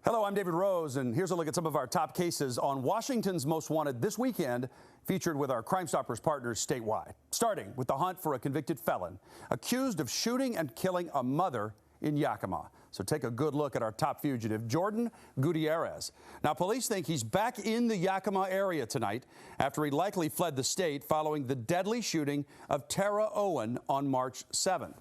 Hello, I'm David Rose, and here's a look at some of our top cases on Washington's Most Wanted this weekend, featured with our Crime Stoppers partners statewide. Starting with the hunt for a convicted felon accused of shooting and killing a mother in Yakima. So take a good look at our top fugitive, Jordan Gutierrez. Now, police think he's back in the Yakima area tonight after he likely fled the state following the deadly shooting of Tara Owen on March 7th.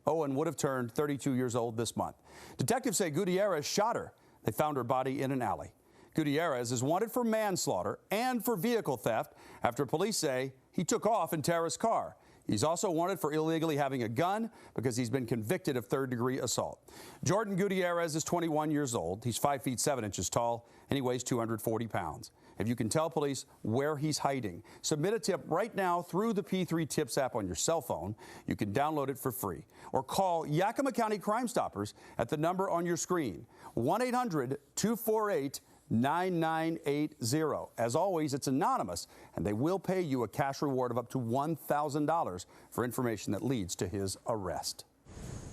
Owen would have turned 32 years old this month. Detectives say Gutierrez shot her. They found her body in an alley. Gutierrez is wanted for manslaughter and for vehicle theft after police say he took off in Tara's car. He's also wanted for illegally having a gun because he's been convicted of third-degree assault. Jordan Gutierrez is 21 years old. He's 5 feet 7 inches tall, and he weighs 240 pounds. If you can tell police where he's hiding, submit a tip right now through the P3 Tips app on your cell phone. You can download it for free. Or call Yakima County Crime Stoppers at the number on your screen, 1-800-248-9980. As always, it's anonymous, and they will pay you a cash reward of up to $1,000 for information that leads to his arrest.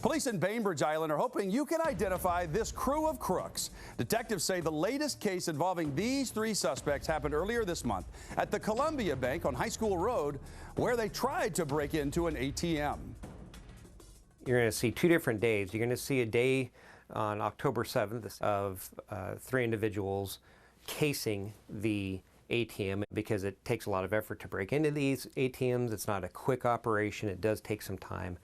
Police in Bainbridge Island are hoping you can identify this crew of crooks. Detectives say the latest case involving these three suspects happened earlier this month at the Columbia Bank on High School Road, where they tried to break into an ATM. You're going to see two different days. You're going to see a day on October 7th of three individuals casing the ATM because it takes a lot of effort to break into these ATMs. It's not a quick operation. It does take some time.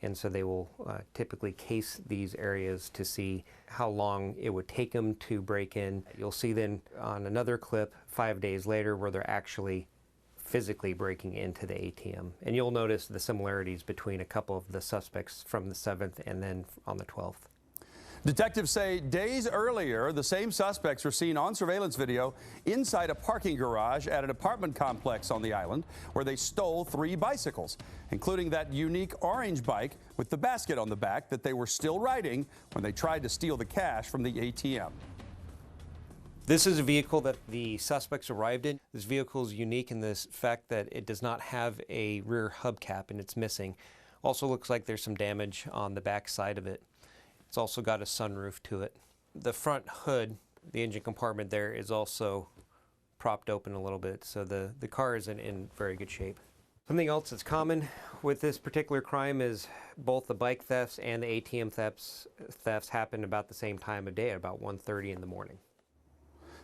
And so they will typically case these areas to see how long it would take them to break in. You'll see then on another clip 5 days later where they're actually physically breaking into the ATM. And you'll notice the similarities between a couple of the suspects from the 7th and then on the 12th. Detectives say days earlier, the same suspects were seen on surveillance video inside a parking garage at an apartment complex on the island where they stole 3 bicycles, including that unique orange bike with the basket on the back that they were still riding when they tried to steal the cash from the ATM. This is a vehicle that the suspects arrived in. This vehicle is unique in this fact that it does not have a rear hubcap and it's missing. Also looks like there's some damage on the back side of it. It's also got a sunroof to it. The front hood, the engine compartment there, is also propped open a little bit, so the car is in very good shape. Something else that's common with this particular crime is both the bike thefts and the ATM thefts happen about the same time of day, at about 1:30 in the morning.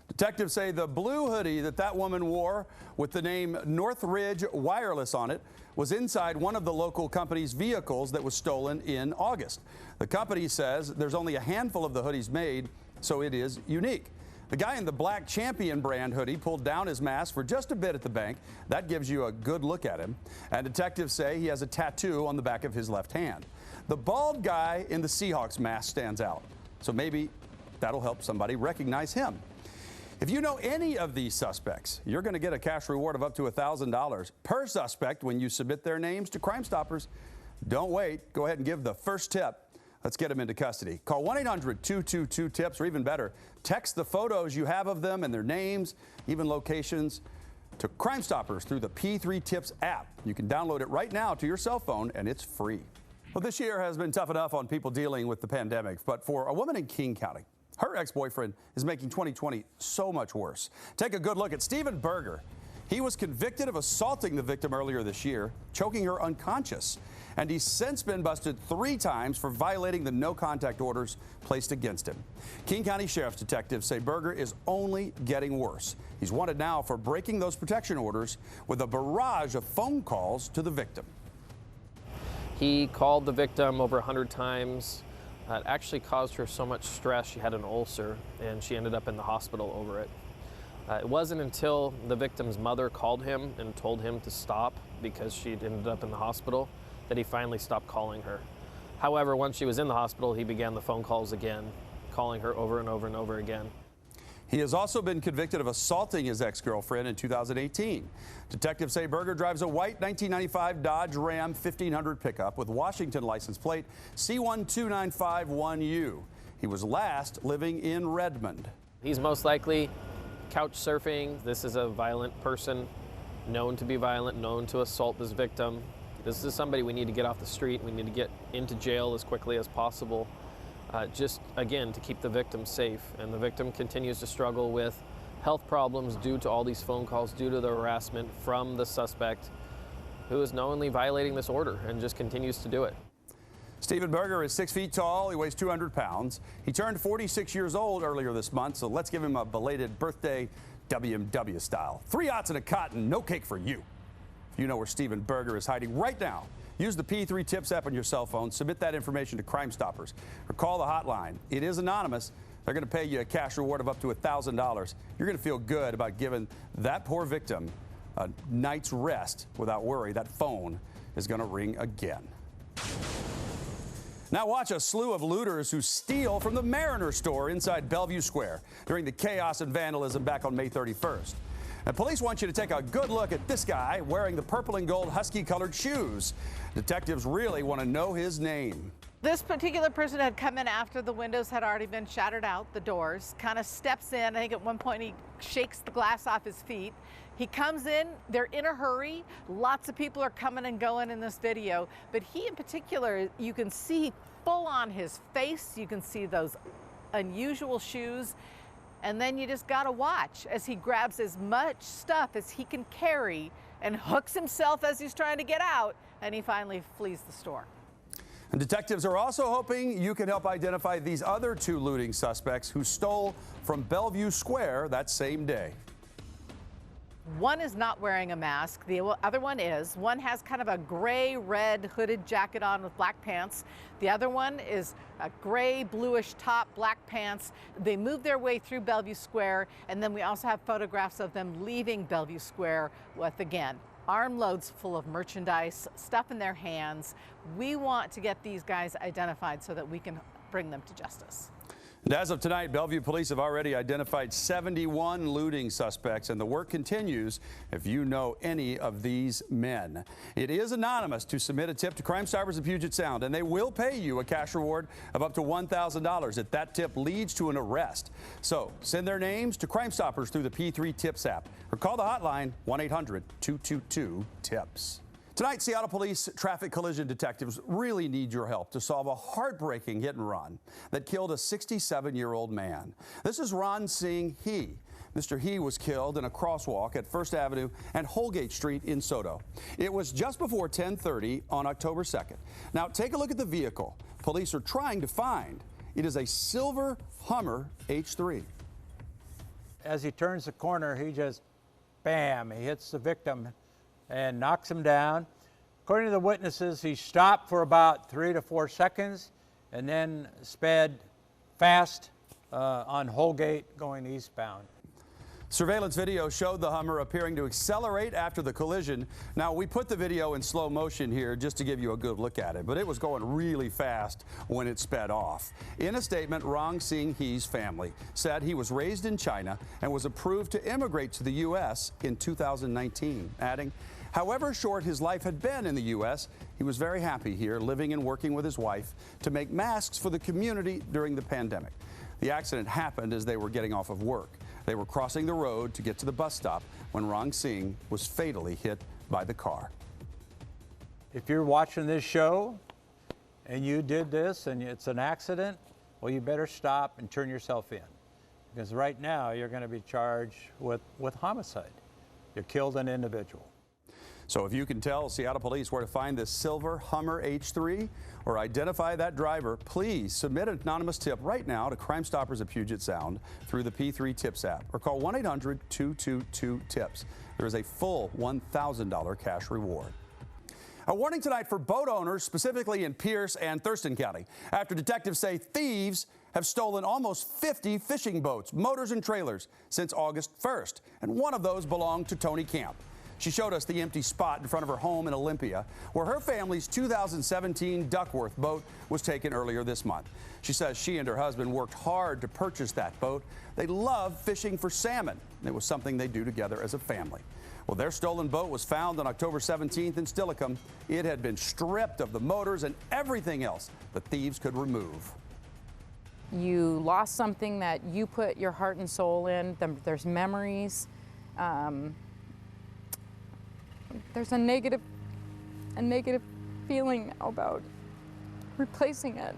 Detectives say the blue hoodie that woman wore with the name Northridge Wireless on it was inside one of the local company's vehicles that was stolen in August. The company says there's only a handful of the hoodies made, so it is unique. The guy in the black Champion brand hoodie pulled down his mask for just a bit at the bank. That gives you a good look at him. And detectives say he has a tattoo on the back of his left hand. The bald guy in the Seahawks mask stands out, so maybe that'll help somebody recognize him. If you know any of these suspects, you're going to get a cash reward of up to $1,000 per suspect when you submit their names to Crime Stoppers. Don't wait. Go ahead and give the first tip. Let's get them into custody. Call 1-800-222-TIPS, or even better, text the photos you have of them and their names, even locations, to Crime Stoppers through the P3 Tips app. You can download it right now to your cell phone, and it's free. Well, this year has been tough enough on people dealing with the pandemic, but for a woman in King County, her ex-boyfriend is making 2020 so much worse. Take a good look at Stephen Berger. He was convicted of assaulting the victim earlier this year, choking her unconscious. And he's since been busted 3 times for violating the no-contact orders placed against him. King County Sheriff's detectives say Berger is only getting worse. He's wanted now for breaking those protection orders with a barrage of phone calls to the victim. He called the victim over 100 times. It actually caused her so much stress. She had an ulcer, and she ended up in the hospital over it. It wasn't until the victim's mother called him and told him to stop because she'd ended up in the hospital that he finally stopped calling her. However, once she was in the hospital, he began the phone calls again, calling her over and over and over again. He has also been convicted of assaulting his ex-girlfriend in 2018. Detectives say Berger drives a white 1995 Dodge Ram 1500 pickup with Washington license plate C12951U. He was last living in Redmond. He's most likely couch surfing. This is a violent person, known to be violent, known to assault this victim. This is somebody we need to get off the street. We need to get into jail as quickly as possible. just, again, to keep the victim safe. And the victim continues to struggle with health problems due to all these phone calls, due to the harassment from the suspect, who is knowingly violating this order and just continues to do it. Steven Berger is 6 feet tall. He weighs 200 pounds. He turned 46 years old earlier this month, so let's give him a belated birthday WMW style. 3 yachts and a cotton, no cake for you. If you know where Steven Berger is hiding right now, use the P3 Tips app on your cell phone, submit that information to Crime Stoppers, or call the hotline. It is anonymous. They're going to pay you a cash reward of up to $1,000. You're going to feel good about giving that poor victim a night's rest without worry. That phone is going to ring again. Now watch a slew of looters who steal from the Mariner store inside Bellevue Square during the chaos and vandalism back on May 31st. And police want you to take a good look at this guy wearing the purple and gold husky-colored shoes. Detectives really want to know his name. This particular person had come in after the windows had already been shattered out, the doors, kind of steps in. I think at one point he shakes the glass off his feet. He comes in, they're in a hurry. Lots of people are coming and going in this video, but he in particular, you can see full on his face. You can see those unusual shoes. And then you just gotta watch as he grabs as much stuff as he can carry and hooks himself as he's trying to get out, and he finally flees the store. And detectives are also hoping you can help identify these other 2 looting suspects who stole from Bellevue Square that same day. One is not wearing a mask. The other one is. One has kind of a gray-red hooded jacket on with black pants. The other one is a gray, bluish top, black pants. They moved their way through Bellevue Square, and then we also have photographs of them leaving Bellevue Square with, again, armloads full of merchandise, stuff in their hands. We want to get these guys identified so that we can bring them to justice. And as of tonight, Bellevue police have already identified 71 looting suspects, and the work continues if you know any of these men. It is anonymous to submit a tip to Crime Stoppers of Puget Sound, and they will pay you a cash reward of up to $1,000 if that tip leads to an arrest. So send their names to Crime Stoppers through the P3 Tips app or call the hotline 1-800-222-TIPS. Tonight, Seattle Police traffic collision detectives really need your help to solve a heartbreaking hit and run that killed a 67-year-old man. This is Ron Singh He. Mr. He was killed in a crosswalk at First Avenue and Holgate Street in Soto. It was just before 10:30 on October 2nd. Now, take a look at the vehicle police are trying to find. It is a silver Hummer H3. As he turns the corner, he just, bam, he hits the victim and knocks him down. According to the witnesses, he stopped for about 3 to 4 seconds and then sped fast on Holgate going eastbound. Surveillance video showed the Hummer appearing to accelerate after the collision. Now, we put the video in slow motion here just to give you a good look at it, but it was going really fast when it sped off. In a statement, Ron Singh He's family said he was raised in China and was approved to immigrate to the U.S. in 2019, adding, however short his life had been in the U.S., he was very happy here, living and working with his wife to make masks for the community during the pandemic. The accident happened as they were getting off of work. They were crossing the road to get to the bus stop when Ron Singh was fatally hit by the car. If you're watching this show and you did this and it's an accident, well, you better stop and turn yourself in. Because right now you're going to be charged with homicide. You killed an individual. So if you can tell Seattle Police where to find this silver Hummer H3 or identify that driver, please submit an anonymous tip right now to Crime Stoppers of Puget Sound through the P3 Tips app or call 1-800-222-TIPS. There is a full $1,000 cash reward. A warning tonight for boat owners, specifically in Pierce and Thurston County, after detectives say thieves have stolen almost 50 fishing boats, motors, and trailers since August 1st, and one of those belonged to Tony Camp. She showed us the empty spot in front of her home in Olympia, where her family's 2017 Duckworth boat was taken earlier this month. She says she and her husband worked hard to purchase that boat. They love fishing for salmon, and it was something they do together as a family. Well, their stolen boat was found on October 17th in Steilacoom. It had been stripped of the motors and everything else the thieves could remove. You lost something that you put your heart and soul in. There's memories. There's a negative feeling about replacing it.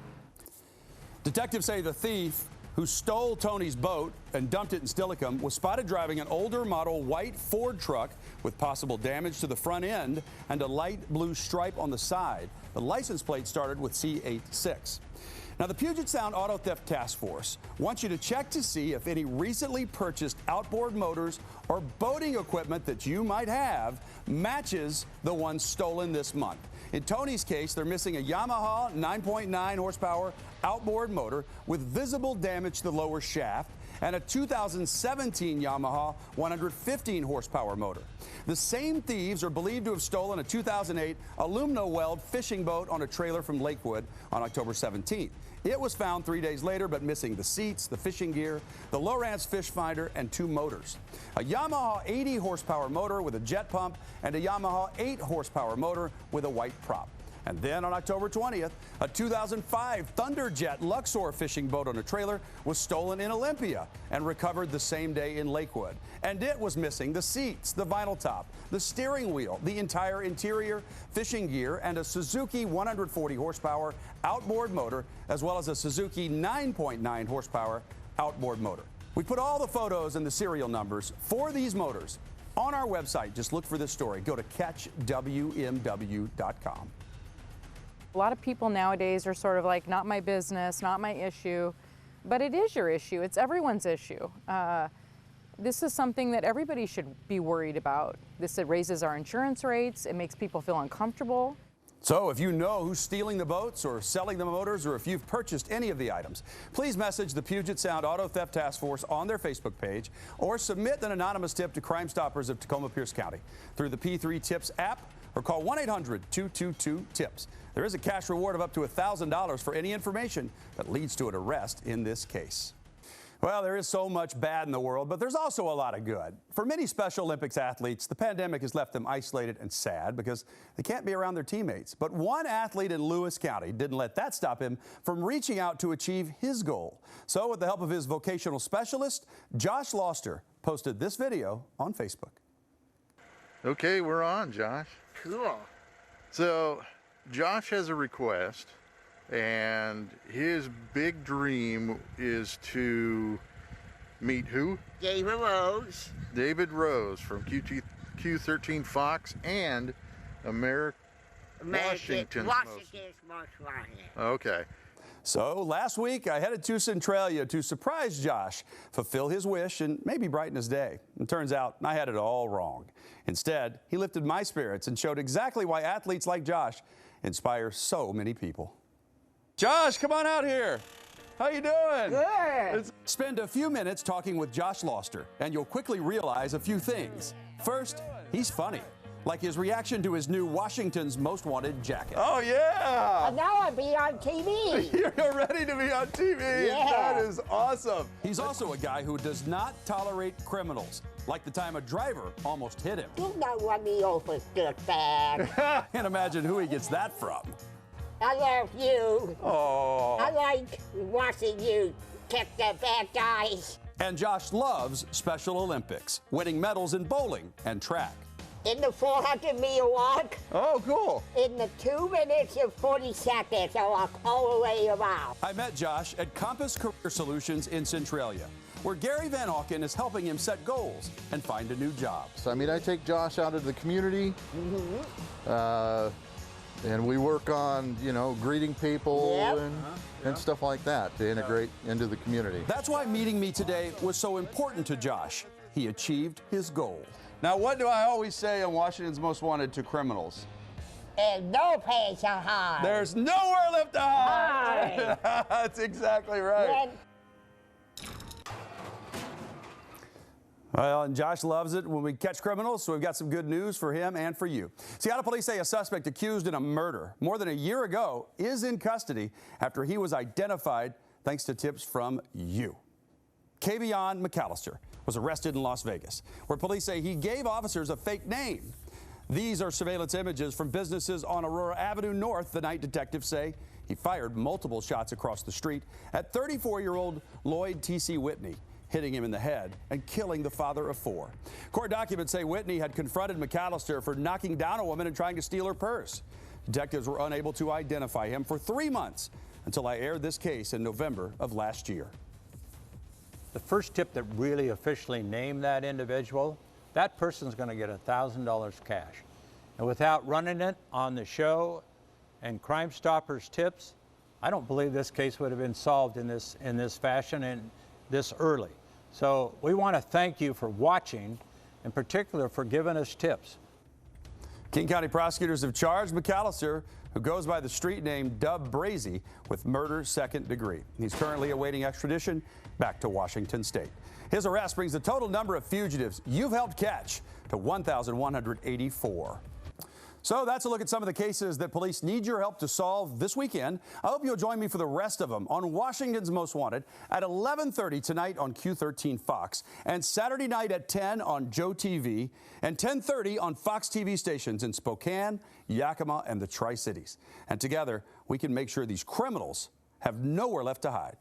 Detectives say the thief who stole Tony's boat and dumped it in Steilacoom was spotted driving an older model white Ford truck with possible damage to the front end and a light blue stripe on the side. The license plate started with C86. Now, the Puget Sound Auto Theft Task Force wants you to check to see if any recently purchased outboard motors or boating equipment that you might have matches the one stolen this month. In Tony's case, they're missing a Yamaha 9.9 horsepower outboard motor with visible damage to the lower shaft and a 2017 Yamaha 115 horsepower motor. The same thieves are believed to have stolen a 2008 Alumno-Weld fishing boat on a trailer from Lakewood on October 17th. It was found 3 days later, but missing the seats, the fishing gear, the Lowrance fish finder, and 2 motors. A Yamaha 80 horsepower motor with a jet pump and a Yamaha 8 horsepower motor with a white prop. And then on October 20th, a 2005 Thunderjet Luxor fishing boat on a trailer was stolen in Olympia and recovered the same day in Lakewood. And it was missing the seats, the vinyl top, the steering wheel, the entire interior, fishing gear, and a Suzuki 140 horsepower outboard motor, as well as a Suzuki 9.9 horsepower outboard motor. We put all the photos and the serial numbers for these motors on our website. Just look for this story. Go to catchwmw.com. A lot of people nowadays are sort of like, not my business, not my issue, but it is your issue. It's everyone's issue. This is something that everybody should be worried about. This raises our insurance rates. It makes people feel uncomfortable. So if you know who's stealing the boats or selling the motors, or if you've purchased any of the items, please message the Puget Sound Auto Theft Task Force on their Facebook page or submit an anonymous tip to Crime Stoppers of Tacoma-Pierce County through the P3 Tips app or call 1-800-222-TIPS. There is a cash reward of up to $1,000 for any information that leads to an arrest in this case. Well, there is so much bad in the world, but there's also a lot of good. For many Special Olympics athletes, the pandemic has left them isolated and sad because they can't be around their teammates. But one athlete in Lewis County didn't let that stop him from reaching out to achieve his goal. So with the help of his vocational specialist, Josh Loster posted this video on Facebook. Okay, we're on, Josh. Cool. So Josh has a request, and his big dream is to meet who? David Rose. David Rose from Q13 Fox and Washington's most. Okay. So last week, I headed to Centralia to surprise Josh, fulfill his wish, and maybe brighten his day. It turns out I had it all wrong. Instead, he lifted my spirits and showed exactly why athletes like Josh inspire so many people. Josh, come on out here. How you doing? Good. Spend a few minutes talking with Josh Loster, and you'll quickly realize a few things. First, he's funny, like his reaction to his new Washington's Most Wanted jacket. Oh, yeah! And now I'll be on TV. You're ready to be on TV. Yeah. That is awesome. He's also a guy who does not tolerate criminals, like the time a driver almost hit him. You don't run me over, dirtbag. Can't imagine who he gets that from. I love you. Oh. I like watching you kick the bad guys. And Josh loves Special Olympics, winning medals in bowling and track. In the 400-meter walk, Oh, cool. in the 2 minutes and 40 seconds, I walk all the way around. I met Josh at Compass Career Solutions in Centralia, where Gary Van Auken is helping him set goals and find a new job. So, I mean, I take Josh out into the community, and we work on, you know, greeting people Yep. and stuff like that to integrate into the community. That's why meeting me today was so important to Josh. He achieved his goal. Now, what do I always say on Washington's Most Wanted to criminals? And no place to hide. There's nowhere left to hide. Hide. That's exactly right. When Well, and Josh loves it when we catch criminals, so we've got some good news for him and for you. Seattle police say a suspect accused in a murder more than a year ago is in custody after he was identified thanks to tips from you. Kavion McAllister was arrested in Las Vegas, where police say he gave officers a fake name. These are surveillance images from businesses on Aurora Avenue North the night detectives say he fired multiple shots across the street at 34-year-old Lloyd T.C. Whitney, hitting him in the head and killing the father of 4. Court documents say Whitney had confronted McAllister for knocking down a woman and trying to steal her purse. Detectives were unable to identify him for 3 months until I aired this case in November of last year. The first tip that really officially named that individual, that person's going to get $1,000 cash. And without running it on the show and Crime Stoppers tips, I don't believe this case would have been solved in this fashion and this early. So we want to thank you for watching, in particular for giving us tips. King County prosecutors have charged McAllister, who goes by the street name Dub Brazy, with murder second degree. He's currently awaiting extradition back to Washington State. His arrest brings the total number of fugitives you've helped catch to 1,184. So that's a look at some of the cases that police need your help to solve this weekend. I hope you'll join me for the rest of them on Washington's Most Wanted at 11:30 tonight on Q13 Fox, and Saturday night at 10 on Joe TV, and 10:30 on Fox TV stations in Spokane, Yakima, and the Tri-Cities. And together, we can make sure these criminals have nowhere left to hide.